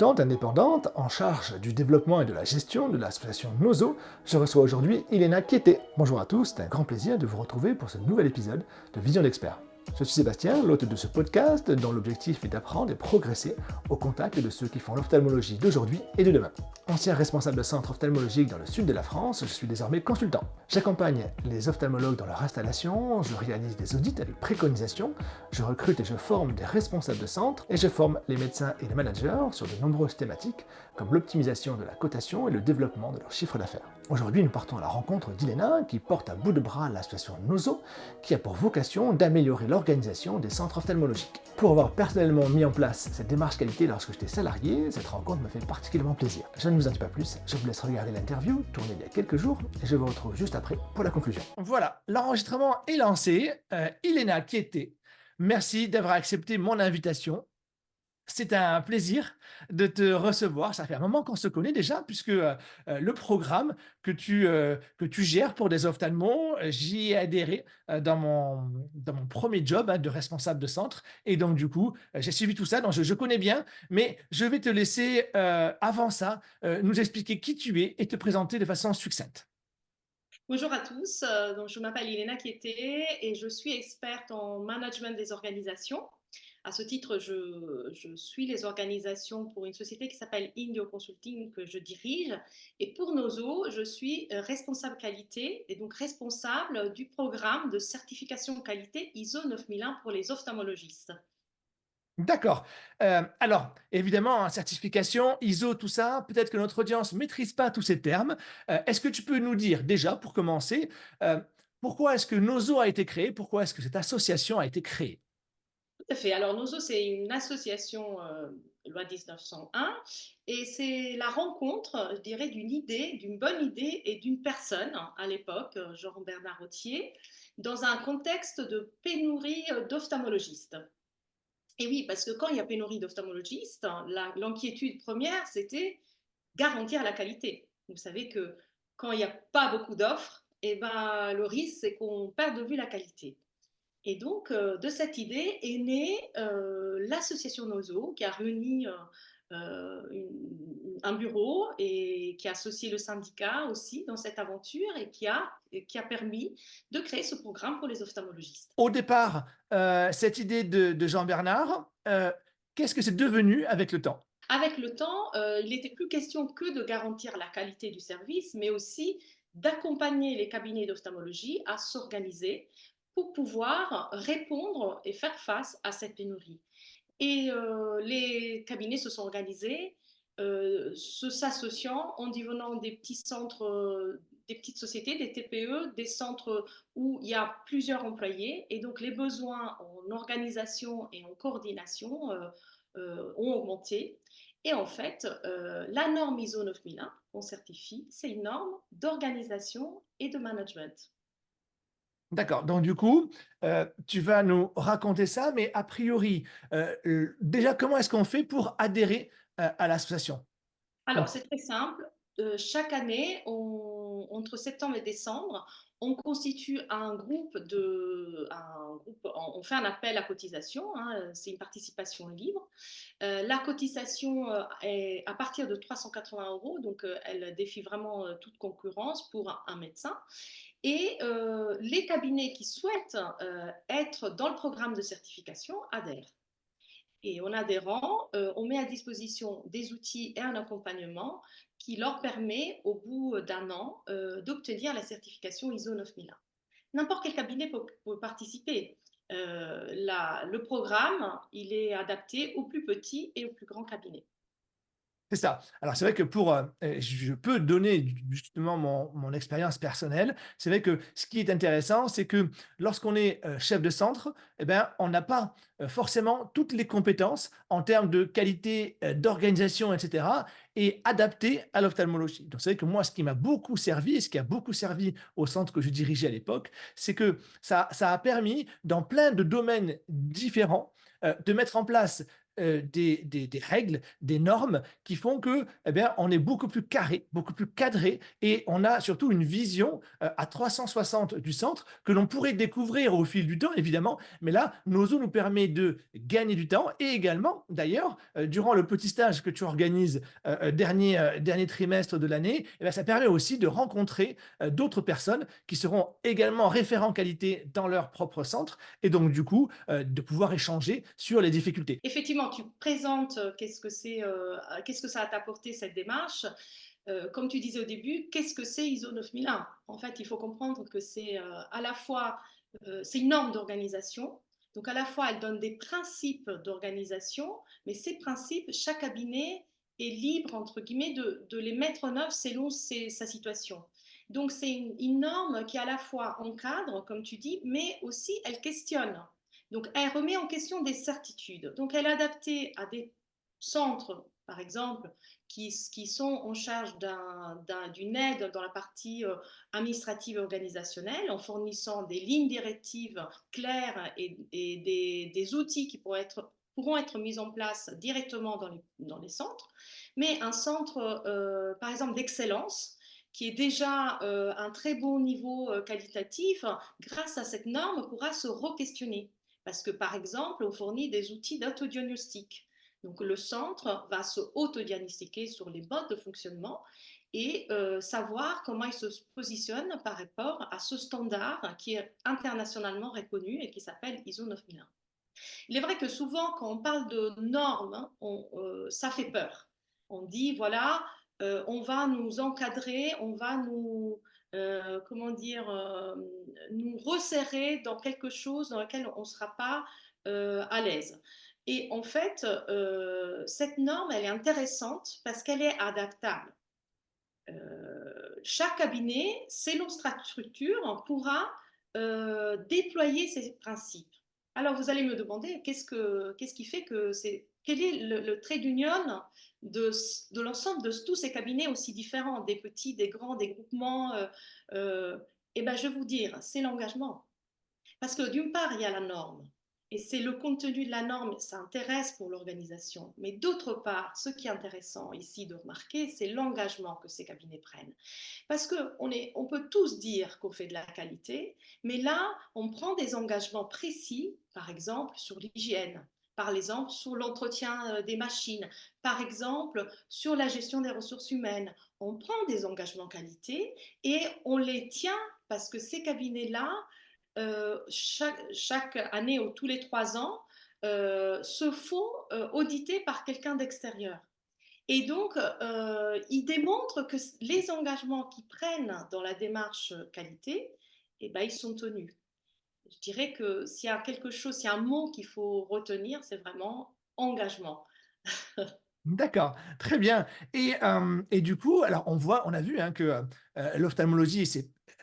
consultante indépendante en charge du développement et de la gestion de l'association Nozo, je reçois aujourd'hui Ilena Kieté. Bonjour à tous, c'est un grand plaisir de vous retrouver pour ce nouvel épisode de Vision d'Expert. Je suis Sébastien, l'hôte de ce podcast dont l'objectif est d'apprendre et progresser au contact de ceux qui font l'ophtalmologie d'aujourd'hui et de demain. Ancien responsable de centre ophtalmologique dans le sud de la France, je suis désormais consultant. J'accompagne les ophtalmologues dans leur installation, je réalise des audits avec préconisation, je recrute et je forme des responsables de centre et je forme les médecins et les managers sur de nombreuses thématiques comme l'optimisation de la cotation et le développement de leur chiffre d'affaires. Aujourd'hui, nous partons à la rencontre d'Ilena qui porte à bout de bras l'association Nozo qui a pour vocation d'améliorer l'organisation des centres ophtalmologiques. Pour avoir personnellement mis en place cette démarche qualité lorsque j'étais salarié, cette rencontre me fait particulièrement plaisir. Je ne vous en dis pas plus, je vous laisse regarder l'interview tournée il y a quelques jours et je vous retrouve juste après pour la conclusion. Voilà, l'enregistrement est lancé. Ilena Kieté, merci d'avoir accepté mon invitation. C'est un plaisir de te recevoir. Ça fait un moment qu'on se connaît déjà, puisque le programme que tu gères pour des ophtalmos, j'y ai adhéré dans mon premier job de responsable de centre. Et donc, du coup, j'ai suivi tout ça. Donc, je connais bien, mais je vais te laisser, avant ça, nous expliquer qui tu es et te présenter de façon succincte. Bonjour à tous, donc je m'appelle Ilena Kieté et je suis experte en management des organisations. À ce titre, je suis les organisations pour une société qui s'appelle Indio Consulting que je dirige. Et pour Nozo, je suis responsable qualité et donc responsable du programme de certification qualité ISO 9001 pour les ophtalmologistes. D'accord. Alors, évidemment, hein, certification, ISO, tout ça, peut-être que notre audience ne maîtrise pas tous ces termes. Est-ce que tu peux nous dire, déjà, pour commencer, heu, pourquoi est-ce que Nozo a été créé? Pourquoi est-ce que cette association a été créée? Tout à fait. Alors, Nozo, c'est une association loi 1901 et c'est la rencontre, je dirais, d'une idée, d'une bonne idée et d'une personne à l'époque, Jean-Bernard Rottier, dans un contexte de pénurie d'ophtalmologistes. Et oui, parce que quand il y a pénurie d'ophtalmologistes, l'inquiétude première, c'était garantir la qualité. Vous savez que quand il n'y a pas beaucoup d'offres, eh ben, le risque, c'est qu'on perde de vue la qualité. Et donc, de cette idée est née l'association Nozo, qui a réuni un bureau et qui a associé le syndicat aussi dans cette aventure et qui a permis de créer ce programme pour les ophtalmologistes. Au départ, cette idée de Jean Bernard, qu'est-ce que c'est devenu avec le temps? Avec le temps, il n'était plus question que de garantir la qualité du service, mais aussi d'accompagner les cabinets d'ophtalmologie à s'organiser pour pouvoir répondre et faire face à cette pénurie. Et les cabinets se sont organisés, s'associant en devenant des petits centres, des petites sociétés, des TPE, des centres où il y a plusieurs employés. Et donc les besoins en organisation et en coordination ont augmenté. Et en fait, la norme ISO 9001 qu'on certifie, c'est une norme d'organisation et de management. D'accord, donc du coup, tu vas nous raconter ça, mais a priori, déjà, comment est-ce qu'on fait pour adhérer, à l'association? Alors, Conc c'est très simple. Chaque année, entre septembre et décembre, on constitue on fait un appel à cotisation, hein, c'est une participation libre. La cotisation est à partir de 380 euros, donc elle défie vraiment toute concurrence pour un médecin. Et les cabinets qui souhaitent être dans le programme de certification adhèrent. Et en adhérant, on met à disposition des outils et un accompagnement qui leur permet, au bout d'un an, d'obtenir la certification ISO 9001. N'importe quel cabinet peut participer. Le programme, il est adapté aux plus petits et aux plus grands cabinets. C'est ça. Alors c'est vrai que pour, je peux donner justement mon expérience personnelle. C'est vrai que ce qui est intéressant, c'est que lorsqu'on est, chef de centre et ben, on n'a pas, forcément toutes les compétences en termes de qualité, d'organisation et cetera et adaptées à l'ophtalmologie. Donc c'est vrai que moi, ce qui m'a beaucoup servi et ce qui a beaucoup servi au centre que je dirigeais à l'époque, c'est que ça a permis dans plein de domaines différents, de mettre en place des règles, des normes qui font que, eh bien, on est beaucoup plus carré, beaucoup plus cadré et on a surtout une vision, à 360 du centre que l'on pourrait découvrir au fil du temps évidemment, mais là, Nozo nous permet de gagner du temps et également d'ailleurs, durant le petit stage que tu organises, dernier trimestre de l'année, eh bien, ça permet aussi de rencontrer, d'autres personnes qui seront également référents qualité dans leur propre centre et donc du coup, de pouvoir échanger sur les difficultés. Effectivement, tu présentes qu'est-ce que ça a t'apporté cette démarche. Comme tu disais au début, qu'est-ce que c'est ISO 9001? En fait, il faut comprendre que c'est à la fois c'est une norme d'organisation. Donc à la fois, elle donne des principes d'organisation, mais ces principes, chaque cabinet est libre, entre guillemets, de les mettre en œuvre selon sa situation. Donc c'est une norme qui à la fois encadre, comme tu dis, mais aussi elle questionne. Donc, elle remet en question des certitudes. Donc, elle est adaptée à des centres, par exemple, qui sont en charge d'une aide dans la partie administrative et organisationnelle, en fournissant des lignes directives claires et des outils qui pourront être mis en place directement dans les centres. Mais un centre, par exemple, d'excellence, qui est déjà un très bon niveau qualitatif, grâce à cette norme, pourra se re-questionner. Parce que, par exemple, on fournit des outils d'autodiagnostic. Donc, le centre va se autodiagnostiquer sur les modes de fonctionnement et savoir comment il se positionne par rapport à ce standard qui est internationalement reconnu et qui s'appelle ISO 9001. Il est vrai que souvent, quand on parle de normes, hein, ça fait peur. On dit, voilà, on va nous encadrer, on va comment dire, nous resserrer dans quelque chose dans lequel on ne sera pas à l'aise. Et en fait, cette norme, elle est intéressante parce qu'elle est adaptable. Chaque cabinet, selon sa structure, pourra déployer ses principes. Alors vous allez me demander qu'est-ce qui fait que quel est le trait d'union de l'ensemble de tous ces cabinets aussi différents, des petits, des grands, des groupements. Eh ben, je vais vous dire, c'est l'engagement. Parce que d'une part, il y a la norme, et c'est le contenu de la norme, ça intéresse pour l'organisation. Mais d'autre part, ce qui est intéressant ici de remarquer, c'est l'engagement que ces cabinets prennent. Parce qu'on peut tous dire qu'on fait de la qualité, mais là, on prend des engagements précis, par exemple sur l'hygiène, par exemple sur l'entretien des machines, par exemple sur la gestion des ressources humaines. On prend des engagements qualité et on les tient parce que ces cabinets-là, chaque année ou tous les 3 ans, se font auditer par quelqu'un d'extérieur. Et donc, ils démontrent que les engagements qu'ils prennent dans la démarche qualité, eh ben, ils sont tenus. Je dirais que s'il y a quelque chose, s'il y a un mot qu'il faut retenir, c'est vraiment engagement. D'accord, très bien et du coup, alors on a vu, hein, que, l'ophtalmologie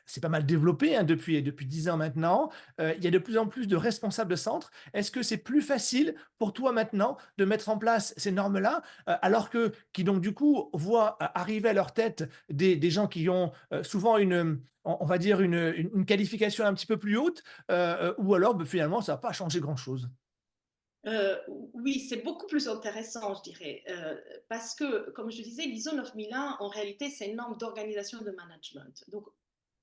c'est pas mal développé, hein, depuis 10 ans maintenant. Il y a de plus en plus de responsables de centres. Est-ce que c'est plus facile pour toi maintenant de mettre en place ces normes-là, alors que qui donc du coup voient arriver à leur tête des gens qui ont, souvent on va dire une qualification un petit peu plus haute, ou alors, beh, finalement ça va pas changer grand-chose? Heu, oui, c'est beaucoup plus intéressant, je dirais, parce que, comme je disais, l'ISO 9001, en réalité, c'est une norme d'organisation de management. Donc,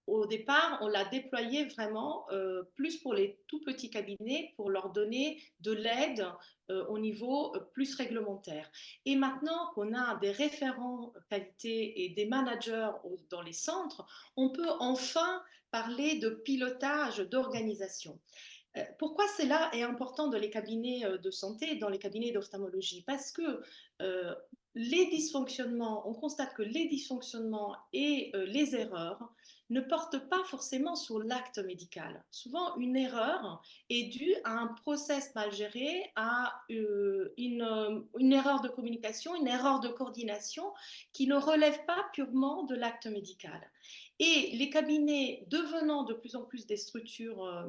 au départ, on l'a déployé vraiment plus pour les tout petits cabinets, pour leur donner de l'aide au niveau plus réglementaire. Et maintenant qu'on a des référents qualité et des managers dans les centres, on peut enfin parler de pilotage d'organisation. Pourquoi cela est important dans les cabinets de santé, dans les cabinets d'ophtalmologie? Parce que euh, les dysfonctionnements, on constate que les dysfonctionnements et les erreurs ne portent pas forcément sur l'acte médical. Souvent, une erreur est due à un process mal géré, à une erreur de communication, une erreur de coordination qui ne relève pas purement de l'acte médical. Et les cabinets devenant de plus en plus des structures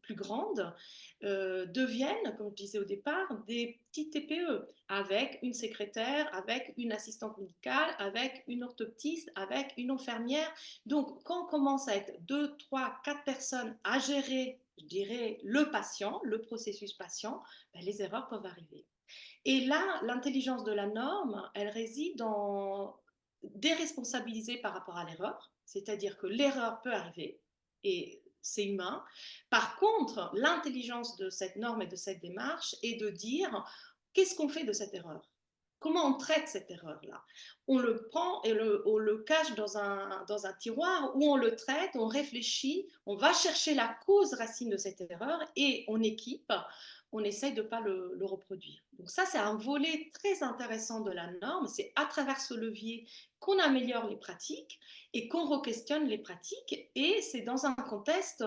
plus grandes deviennent, comme je disais au départ, des petites TPE avec une secrétaire, avec une assistante médicale, avec une orthoptiste, avec une infirmière. Donc, quand on commence à être 2, 3, 4 personnes à gérer, je dirais, le patient, le processus patient, ben, les erreurs peuvent arriver. Et là, l'intelligence de la norme, elle réside dans déresponsabiliser par rapport à l'erreur, c'est-à-dire que l'erreur peut arriver et c'est humain. Par contre, l'intelligence de cette norme et de cette démarche est de dire qu'est-ce qu'on fait de cette erreur? Comment on traite cette erreur-là? On le prend et on le cache dans un tiroir où on le traite, on réfléchit, on va chercher la cause racine de cette erreur et on équipe, on essaye de ne pas le reproduire. Donc ça, c'est un volet très intéressant de la norme. C'est à travers ce levier qu'on améliore les pratiques et qu'on re-questionne les pratiques. Et c'est dans un contexte,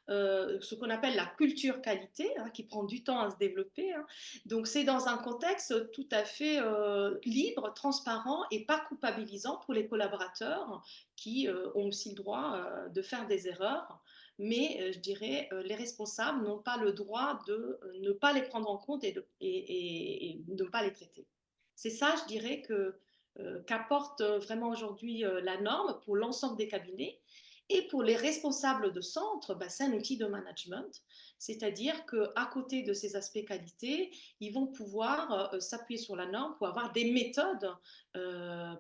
ce qu'on appelle la culture qualité, hein, qui prend du temps à se développer. Hein. Donc c'est dans un contexte tout à fait libre, transparent et pas culpabilisant pour les collaborateurs qui ont aussi le droit de faire des erreurs, mais je dirais les responsables n'ont pas le droit de ne pas les prendre en compte et de ne pas les traiter. C'est ça, je dirais, qu'apporte vraiment aujourd'hui la norme pour l'ensemble des cabinets. Et pour les responsables de centre, bah, c'est un outil de management, c'est-à-dire qu'à côté de ces aspects qualité, ils vont pouvoir s'appuyer sur la norme pour avoir des méthodes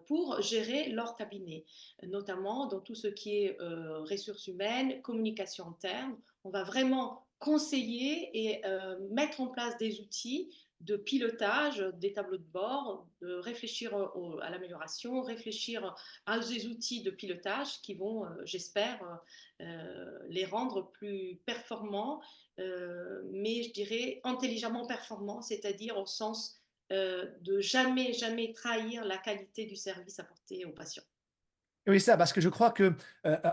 pour gérer leur cabinet, notamment dans tout ce qui est ressources humaines, communication interne. On va vraiment conseiller et mettre en place des outils de pilotage, des tableaux de bord, de réfléchir à l'amélioration, réfléchir à des outils de pilotage qui vont, j'espère, les rendre plus performants, mais je dirais intelligemment performants, c'est-à-dire au sens de jamais, jamais trahir la qualité du service apporté aux patients. Oui, ça, parce que je crois que,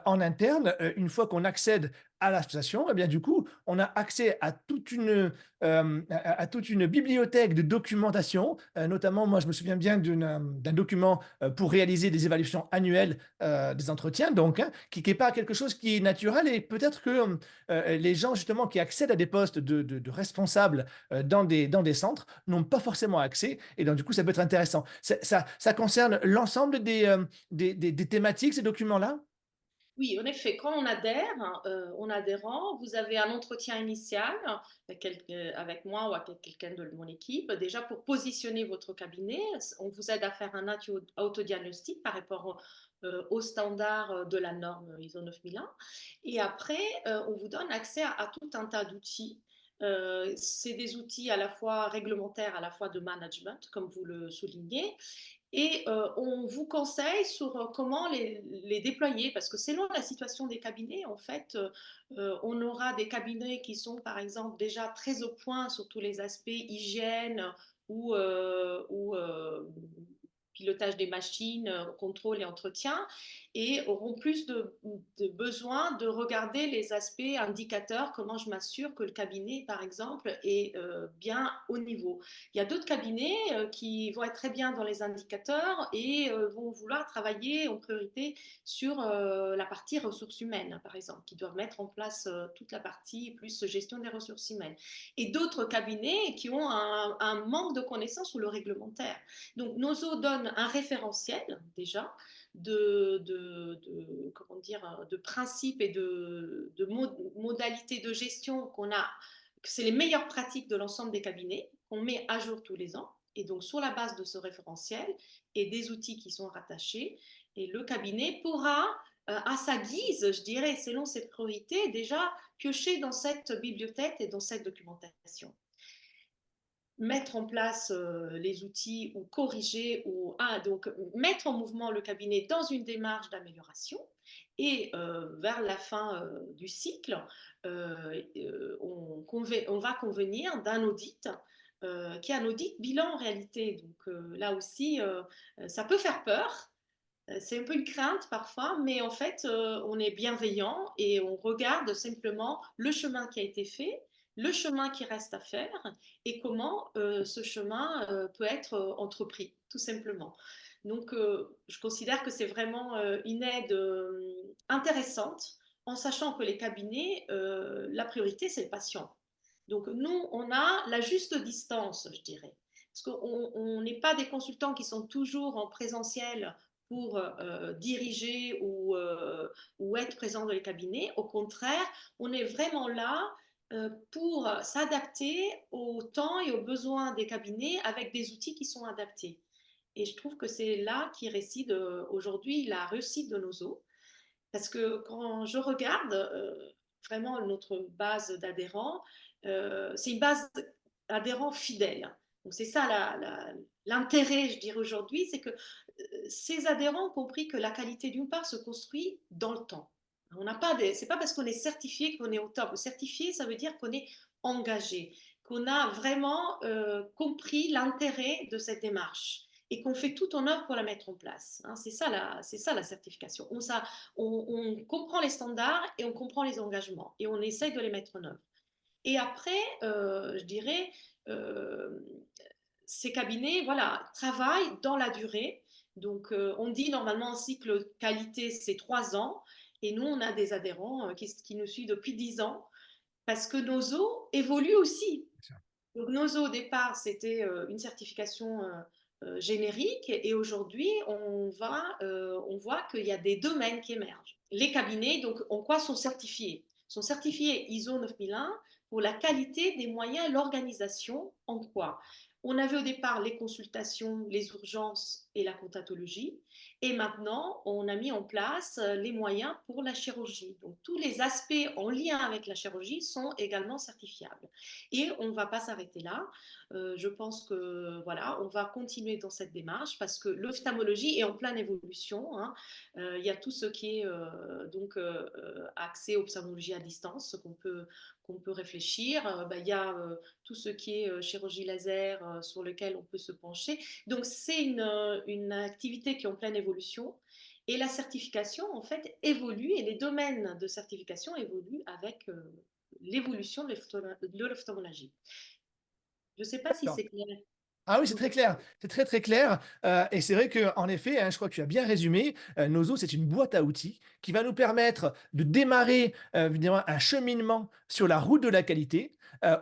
en interne, une fois qu'on accède à l'association et bien, du coup, on a accès à toute une, à toute une bibliothèque de documentation. Notamment, moi, je me souviens bien d'un document, pour réaliser des évaluations annuelles, des entretiens donc, hein, qui est pas quelque chose qui est naturel et peut-être que, les gens justement qui accèdent à des postes de responsables, dans des centres n'ont pas forcément accès et donc du coup, ça peut être intéressant. Ça concerne l'ensemble des thématiques, ces documents-là? Oui, en effet, quand on adhère, en adhérant, vous avez un entretien initial avec moi ou avec quelqu'un de mon équipe, déjà pour positionner votre cabinet. On vous aide à faire un autodiagnostic par rapport aux standards de la norme ISO 9001. Et après, on vous donne accès à tout un tas d'outils. C'est des outils à la fois réglementaires, à la fois de management, comme vous le soulignez, et on vous conseille sur comment les déployer, parce que selon la situation des cabinets, en fait, on aura des cabinets qui sont, par exemple, déjà très au point sur tous les aspects hygiène ou pilotage des machines, contrôle et entretien, et auront plus de besoin de regarder les aspects indicateurs, comment je m'assure que le cabinet, par exemple, est bien au niveau. Il y a d'autres cabinets qui vont être très bien dans les indicateurs et vont vouloir travailler en priorité sur la partie ressources humaines, par exemple, qui doivent mettre en place toute la partie plus gestion des ressources humaines. Et d'autres cabinets qui ont un manque de connaissances sur le réglementaire. Donc, Nozo donne un référentiel déjà comment dire, de principes et de modalités de gestion qu'on a, c'est les meilleures pratiques de l'ensemble des cabinets qu'on met à jour tous les ans. Et donc, sur la base de ce référentiel et des outils qui sont rattachés, et le cabinet pourra, à sa guise, je dirais, selon ses priorités, déjà piocher dans cette bibliothèque et dans cette documentation, mettre en place les outils ou corriger ou donc mettre en mouvement le cabinet dans une démarche d'amélioration et vers la fin du cycle, on va convenir d'un audit qui est un audit bilan en réalité. Donc là aussi, ça peut faire peur. C'est un peu une crainte parfois, mais en fait, on est bienveillant et on regarde simplement le chemin qui a été fait, le chemin qui reste à faire et comment ce chemin peut être entrepris, tout simplement. Donc, je considère que c'est vraiment une aide intéressante en sachant que les cabinets, la priorité, c'est le patient. Donc, nous, on a la juste distance, je dirais. Parce qu'on n'est pas des consultants qui sont toujours en présentiel pour diriger ou être présent dans les cabinets. Au contraire, on est vraiment là pour s'adapter au temps et aux besoins des cabinets avec des outils qui sont adaptés. Et je trouve que c'est là qui réside aujourd'hui la réussite de Nozo. Parce que quand je regarde vraiment notre base d'adhérents, c'est une base d'adhérents fidèles. Donc c'est ça l'intérêt, je dirais aujourd'hui, c'est que ces adhérents ont compris que la qualité d'une part se construit dans le temps. On n'a pas c'est pas parce qu'on est certifié qu'on est au top. Certifié, ça veut dire qu'on est engagé, qu'on a vraiment compris l'intérêt de cette démarche et qu'on fait tout en œuvre pour la mettre en place. Hein, c'est ça la certification. On comprend les standards et on comprend les engagements et on essaye de les mettre en œuvre. Et après, je dirais, euh, ces cabinets voilà, travaillent dans la durée. Donc, on dit normalement un cycle qualité, c'est 3 ans. Et nous, on a des adhérents qui nous suivent depuis 10 ans parce que nos eaux évoluent aussi. Donc, Nozo, au départ, c'était une certification générique et aujourd'hui, on voit qu'il y a des domaines qui émergent. Les cabinets, donc, en quoi sont certifiés? Sont certifiés ISO 9001 pour la qualité des moyens et l'organisation en quoi? On avait au départ les consultations, les urgences et la comptatologie. Et maintenant, on a mis en place les moyens pour la chirurgie. Donc, tous les aspects en lien avec la chirurgie sont également certifiables. Et on ne va pas s'arrêter là. Je pense que voilà, on va continuer dans cette démarche parce que l'ophtalmologie est en pleine évolution. Hein. Il y a tout ce qui est accès ophtalmologie à distance qu'on peut réfléchir. Il y a tout ce qui est chirurgie laser sur lequel on peut se pencher. Donc c'est une activité qui est en pleine évolution. Et la certification, en fait, évolue et les domaines de certification évoluent avec l'évolution de l'ophtalmologie. Je ne sais pas si D'accord. c'est clair. Ah oui, c'est très clair, c'est très, très clair, et c'est vrai qu'en effet, hein, je crois que tu as bien résumé, Nozo, c'est une boîte à outils qui va nous permettre de démarrer, évidemment un cheminement sur la route de la qualité.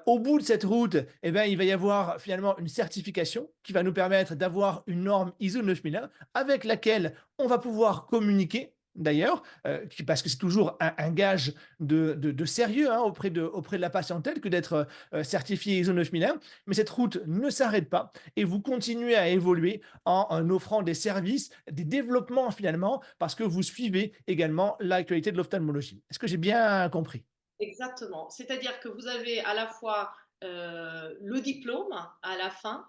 Au bout de cette route, eh ben, il va y avoir finalement une certification qui va nous permettre d'avoir une norme ISO 9001 avec laquelle on va pouvoir communiquer d'ailleurs, parce que c'est toujours un gage de sérieux, hein, auprès de la patientèle que d'être, certifié ISO 9001. Mais cette route ne s'arrête pas et vous continuez à évoluer en offrant des services, des développements finalement, parce que vous suivez également l'actualité de l'ophtalmologie. Est-ce que j'ai bien compris? Exactement. C'est-à-dire que vous avez à la fois le diplôme à la fin,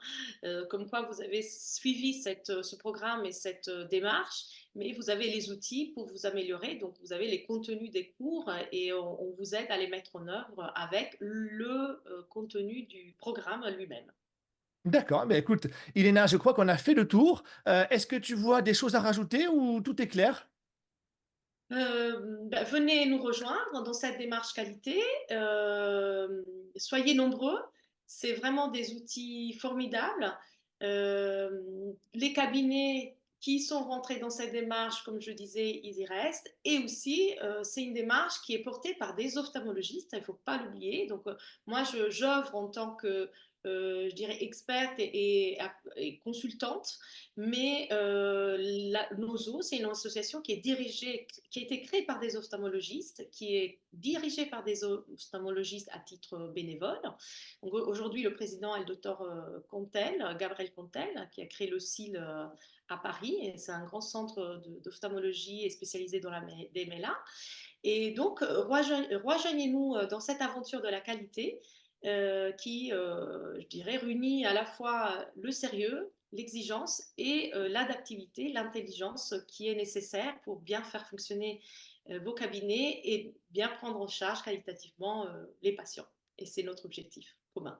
comme quoi vous avez suivi ce programme et cette démarche, mais vous avez les outils pour vous améliorer. Donc, vous avez les contenus des cours et on vous aide à les mettre en œuvre avec le contenu du programme lui-même. D'accord, mais écoute, Iléna, je crois qu'on a fait le tour. Est-ce que tu vois des choses à rajouter ou tout est clair? Venez nous rejoindre dans cette démarche qualité. Soyez nombreux. C'est vraiment des outils formidables. Les cabinets qui sont rentrés dans cette démarche, comme je disais, ils y restent. Et aussi, c'est une démarche qui est portée par des ophtalmologistes, il ne faut pas l'oublier. Donc, moi, j'œuvre en tant que, je dirais, experte et consultante, mais NOZO, c'est une association qui est dirigée, qui a été créée par des ophtalmologistes, qui est dirigée par des ophtalmologistes à titre bénévole. Donc, aujourd'hui, le président est le docteur Contel, Gabriel Contel, qui a créé le CIL à Paris. Et c'est un grand centre d'ophtalmologie et spécialisé dans la DMLA. Et donc, rejoignez-nous dans cette aventure de la qualité qui, je dirais, réunit à la fois le sérieux, l'exigence et l'adaptivité, l'intelligence qui est nécessaire pour bien faire fonctionner vos cabinets et bien prendre en charge qualitativement les patients. Et c'est notre objectif commun.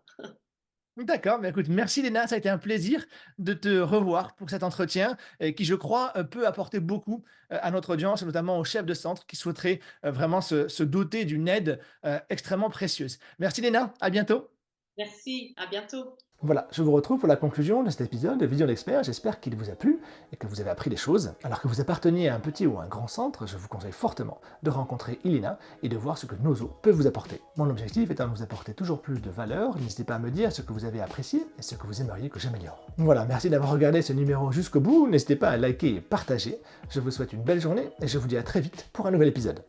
D'accord, mais écoute, merci Léna, ça a été un plaisir de te revoir pour cet entretien qui, je crois, peut apporter beaucoup à notre audience, et notamment aux chefs de centre qui souhaiteraient vraiment se doter d'une aide extrêmement précieuse. Merci Léna, à bientôt. Merci, à bientôt. Voilà, je vous retrouve pour la conclusion de cet épisode de Vision d'Expert. J'espère qu'il vous a plu et que vous avez appris des choses. Alors que vous apparteniez à un petit ou un grand centre, je vous conseille fortement de rencontrer Ilina et de voir ce que Nozo peut vous apporter. Mon objectif étant de vous apporter toujours plus de valeur, n'hésitez pas à me dire ce que vous avez apprécié et ce que vous aimeriez que j'améliore. Voilà, merci d'avoir regardé ce numéro jusqu'au bout. N'hésitez pas à liker et partager. Je vous souhaite une belle journée et je vous dis à très vite pour un nouvel épisode.